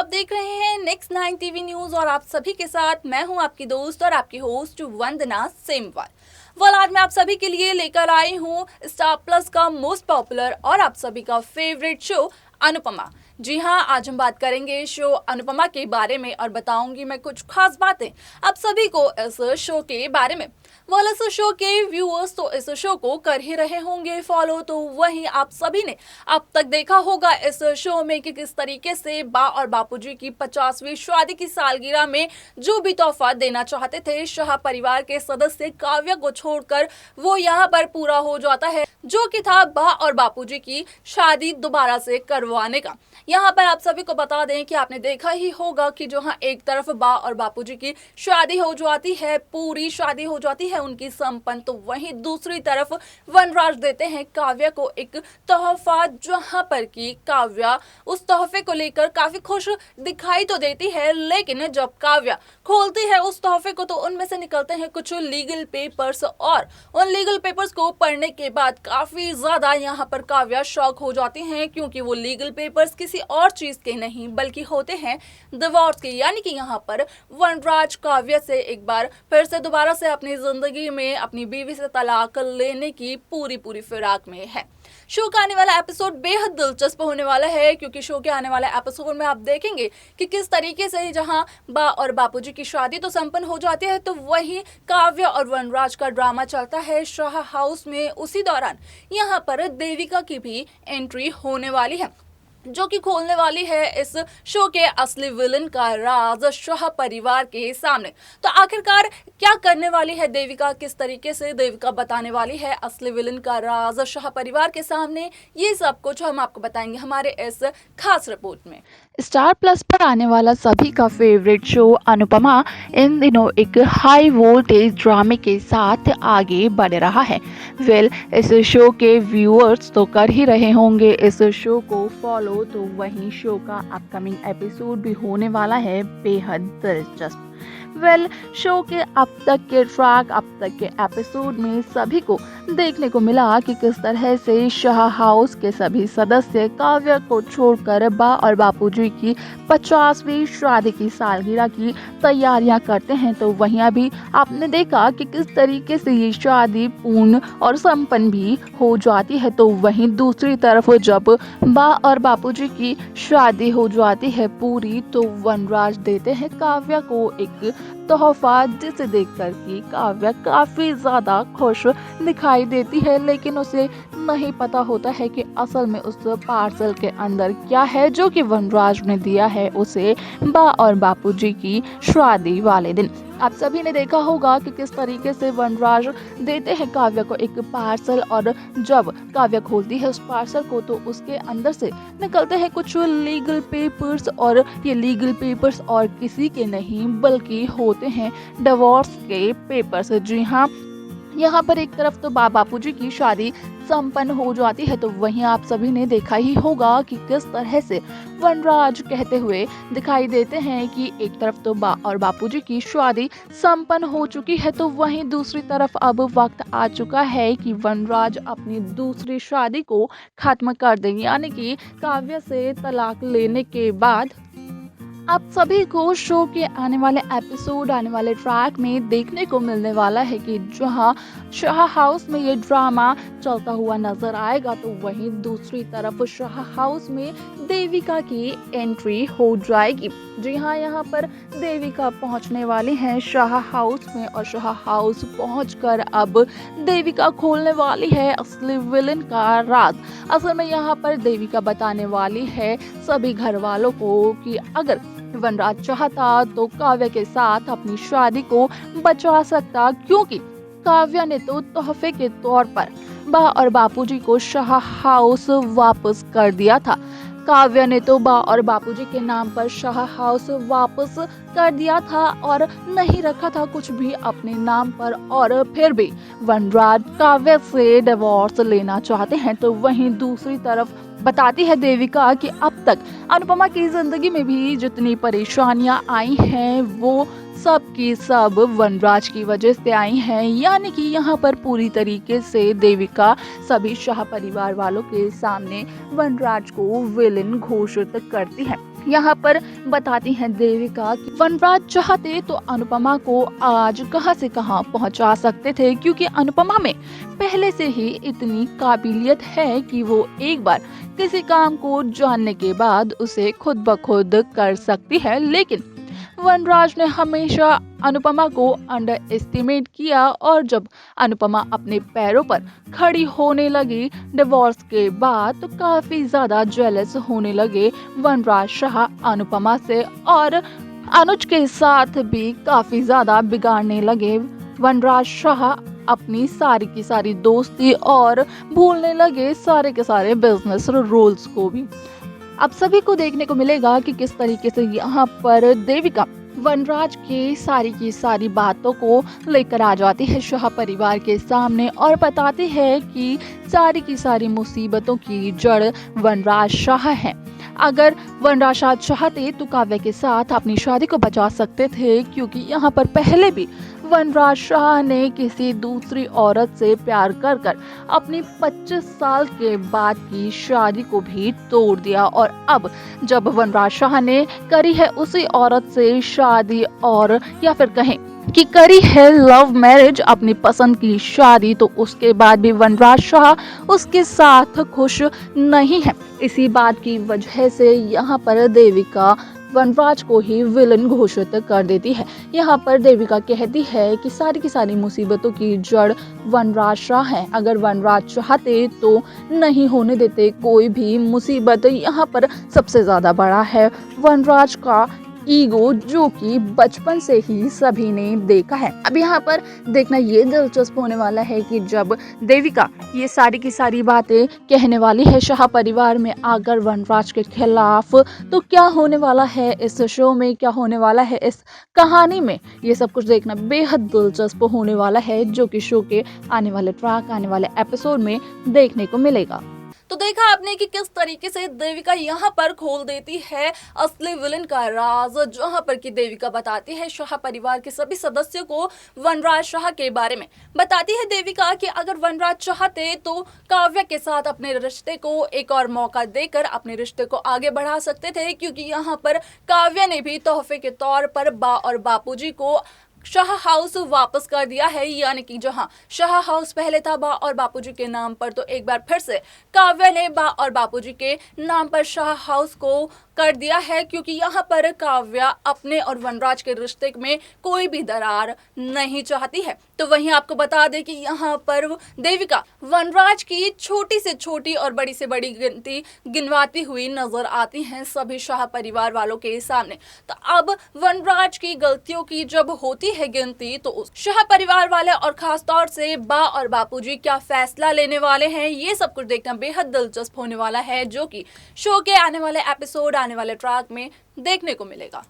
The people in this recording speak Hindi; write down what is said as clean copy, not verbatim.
देख रहे हैं नेक्स्ट 9 टीवी न्यूज और आप सभी के साथ मैं हूं आपकी दोस्त और आपकी होस्ट वंदना सेमवाल। आज मैं आप सभी के लिए लेकर आई हूं स्टार प्लस का मोस्ट पॉपुलर और आप सभी का फेवरेट शो अनुपमा। जी हाँ, आज हम बात करेंगे शो अनुपमा के बारे में और बताऊंगी मैं कुछ खास बातें आप सभी को इस शो के बारे में। इस शो के व्यूअर्स तो इस शो को कर ही रहे होंगे फॉलो, तो वहीं आप सभी ने अब तक देखा होगा इस शो में कि किस तरीके से बा और बापूजी की 50वीं शादी की सालगिरह में जो भी तोहफा देना चाहते थे शाह परिवार के सदस्य काव्या को छोड़कर वो यहाँ पर पूरा हो जाता है, जो कि था बा और बापूजी की शादी दोबारा से करवाने का। यहाँ पर आप सभी को बता दें कि आपने देखा ही होगा कि जहाँ एक तरफ बा और बापूजी की शादी हो जाती है, पूरी शादी हो जाती है उनकी संपन्न, तो वहीं दूसरी तरफ वनराज देते हैं काव्या को एक तोहफा, जहाँ पर कि काव्या उस तोहफे को लेकर काफी खुश दिखाई तो देती है, लेकिन जब काव्या खोलती है उस तोहफे को तो उनमें से निकलते हैं कुछ लीगल पेपर्स और उन लीगल पेपर्स को पढ़ने के बाद काफी ज्यादा यहाँ पर काव्या शॉक हो जाती हैं, क्योंकि वो लीगल पेपर्स किसी और चीज के नहीं बल्कि होते हैं डिवोर्स के। यानी कि यहाँ पर वनराज काव्या से एक बार फिर से दोबारा से अपनी जिंदगी में अपनी बीवी से तलाक लेने की पूरी फिराक में है। शो का आने वाला एपिसोड बेहद दिलचस्प होने वाला है, क्योंकि शो के आने वाले एपिसोड में आप देखेंगे कि किस तरीके से जहां बा और बापूजी की शादी तो संपन्न हो जाती है, तो वहीं काव्या और वनराज का ड्रामा चलता है शाह हाउस में। उसी दौरान यहाँ पर देविका की भी एंट्री होने वाली है, जो कि खोलने वाली है इस शो के असली विलन का राज शाह परिवार के सामने। तो आखिरकार क्या करने वाली है देविका, किस तरीके से देविका बताने वाली है असली विलन का राज शाह परिवार के सामने, ये सब कुछ हम आपको बताएंगे हमारे इस खास रिपोर्ट में। स्टार प्लस पर आने वाला सभी का फेवरेट शो अनुपमा इन दिनों एक हाई वोल्टेज ड्रामे के साथ आगे बढ़ रहा है। इस शो के व्यूअर्स तो कर ही रहे होंगे इस शो को फॉलो, तो वहीं शो का अपकमिंग एपिसोड भी होने वाला है बेहद दिलचस्प। शो के अब तक के ट्रैक, अब तक के एपिसोड में सभी को देखने को मिला कि किस तरह से शाह हाउस के सभी सदस्य काव्या को छोड़कर बा और बापूजी की 50वीं शादी की सालगिरह की तैयारियां करते हैं। तो वहीं अभी आपने देखा कि किस तरीके से ये शादी पूर्ण और संपन्न भी हो जाती है। तो वहीं दूसरी तरफ जब बा और बापूजी की शादी हो जाती है पूरी, तो वनराज देते हैं काव्या को एक तोहफा, जिसे देखकर कि काव्या काफी ज्यादा खुश दिखाई देती है, लेकिन उसे नहीं पता होता है कि असल में उस पार्सल के अंदर क्या है, जो कि वनराज ने दिया है उसे बा और बापूजी की शादी वाले दिन। आप सभी ने देखा होगा कि किस तरीके से वनराज देते हैं काव्या को एक पार्सल, और जब काव्या खोलती है उस पार्सल को तो उसके अंदर से निकलते हैं कुछ लीगल पेपर्स, और ये लीगल पेपर्स और किसी के नहीं बल्कि होते हैं डिवोर्स के पेपर्स। जी हाँ, यहाँ पर एक तरफ तो बापूजी की शादी संपन्न हो जाती है, तो वहीं आप सभी ने देखा ही होगा कि किस तरह से वनराज कहते हुए दिखाई देते हैं कि एक तरफ तो बा और बापूजी की शादी संपन्न हो चुकी है, तो वहीं दूसरी तरफ अब वक्त आ चुका है कि वनराज अपनी दूसरी शादी को खत्म कर देंगे, यानी कि काव्या से तलाक लेने के बाद आप सभी को शो के आने वाले एपिसोड, आने वाले ट्रैक में देखने को मिलने वाला है कि जहां शाह हाउस में ये ड्रामा चलता हुआ नजर आएगा, तो वहीं दूसरी तरफ शाह हाउस में देविका की एंट्री हो जाएगी। जी हाँ, यहाँ पर देविका पहुंचने वाली हैं शाह हाउस में, और शाह हाउस पहुंचकर अब देविका खोलने वाली है असली विलन का राज। असल में यहाँ पर देविका बताने वाली है सभी घर वालों को कि अगर वनराज चाहता तो काव्या के साथ अपनी शादी को बचा सकता, क्योंकि काव्या ने तो तोहफे के तौर पर बा और बापूजी को शाह हाउस वापस कर दिया था। काव्या ने तो बा और बापूजी के नाम पर शाह हाउस वापस कर दिया था और नहीं रखा था कुछ भी अपने नाम पर, और फिर भी वनराज काव्या से डिवोर्स लेना चाहते हैं। तो वहीं दूसरी तरफ बताती है देविका कि अब तक अनुपमा की जिंदगी में भी जितनी परेशानियां आई हैं वो सब की सब वनराज की वजह से आई हैं, यानी कि यहाँ पर पूरी तरीके से देविका सभी शाह परिवार वालों के सामने वनराज को विलेन घोषित करती है। यहाँ पर बताती हैं देविका कि वनराज चाहते तो अनुपमा को आज कहां से कहां पहुंचा सकते थे, क्योंकि अनुपमा में पहले से ही इतनी काबिलियत है कि वो एक बार किसी काम को जानने के बाद उसे खुद ब खुद कर सकती है। लेकिन वनराज ने हमेशा अनुपमा को अंडर एस्टिमेट किया और जब अनुपमा अपने पैरों पर खड़ी होने लगी डिवोर्स के बाद तो काफी ज्यादा जेलस होने लगे वनराज शाह अनुपमा से, और अनुज के साथ भी काफी ज्यादा बिगाड़ने लगे वनराज शाह अपनी सारी की सारी दोस्ती और भूलने लगे सारे के सारे बिजनेस रूल्स को भी। अब सभी को देखने को मिलेगा कि किस तरीके से यहाँ पर देविका वनराज के सारी की सारी बातों को लेकर आ जाती है शाह परिवार के सामने और बताती है कि सारी की सारी मुसीबतों की जड़ वनराज शाह है। अगर वनराज शाह चाहते तो काव्या के साथ अपनी शादी को बचा सकते थे, क्योंकि यहाँ पर पहले भी वनराज शाह ने किसी दूसरी औरत से प्यार कर कर अपनी 25 साल के बाद की शादी को भी तोड़ दिया, और अब जब वनराज शाह ने करी है उसी औरत से शादी, और या फिर कहें कि करी है लव मैरिज अपनी पसंद की शादी, तो उसके बाद भी वनराज शाह उसके साथ खुश नहीं है। इसी बात की वजह से यहाँ पर देविका वनराज को ही विलन घोषित कर देती है। यहाँ पर देविका कहती है कि सारी की सारी मुसीबतों की जड़ वनराज शाह है। अगर वनराज चाहते तो नहीं होने देते कोई भी मुसीबत। यहाँ पर सबसे ज्यादा बड़ा है वनराज का ईगो, जो कि बचपन से ही सभी ने देखा है। अब यहाँ पर देखना ये दिलचस्प होने वाला है कि जब देविका ये सारी की सारी बातें कहने वाली है शाह परिवार में आकर वनराज के खिलाफ, तो क्या होने वाला है इस शो में, क्या होने वाला है इस कहानी में, ये सब कुछ देखना बेहद दिलचस्प होने वाला है, जो कि शो के आने वाले ट्रैक, आने वाले एपिसोड में देखने को मिलेगा। तो देखा आपने कि किस तरीके से देविका यहाँ पर खोल देती है असली विलन का राज, जहाँ पर कि देविका बताती है शाह परिवार के सभी सदस्यों को वनराज शाह के बारे में। बताती है देविका कि अगर वनराज चाहते तो काव्या के साथ अपने रिश्ते को एक और मौका देकर अपने रिश्ते को आगे बढ़ा सकते थे, क्योंकि यहाँ पर काव्या ने भी तोहफे के तौर पर बा और बापूजी को शाह हाउस वापस कर दिया है। यानी कि जहां शाह हाउस पहले था बा और बापूजी के नाम पर, तो एक बार फिर से काव्या ने बा और बापूजी के नाम पर शाह हाउस को कर दिया है, क्योंकि यहाँ पर काव्या अपने और वनराज के रिश्ते में कोई भी दरार नहीं चाहती है। तो वहीं आपको बता दें कि यहाँ पर देविका वनराज की छोटी से छोटी और बड़ी से बड़ी गिनती गिनवाती हुई नजर आती हैं सभी शाह परिवार वालों के सामने। तो अब वनराज की गलतियों की जब होती है गिनती, तो उस शाह परिवार वाले और खास तौर से बा और बापूजी क्या फैसला लेने वाले हैं, ये सब कुछ देखना बेहद दिलचस्प होने वाला है, जो कि शो के आने वाले एपिसोड, आने वाले ट्रैक में देखने को मिलेगा।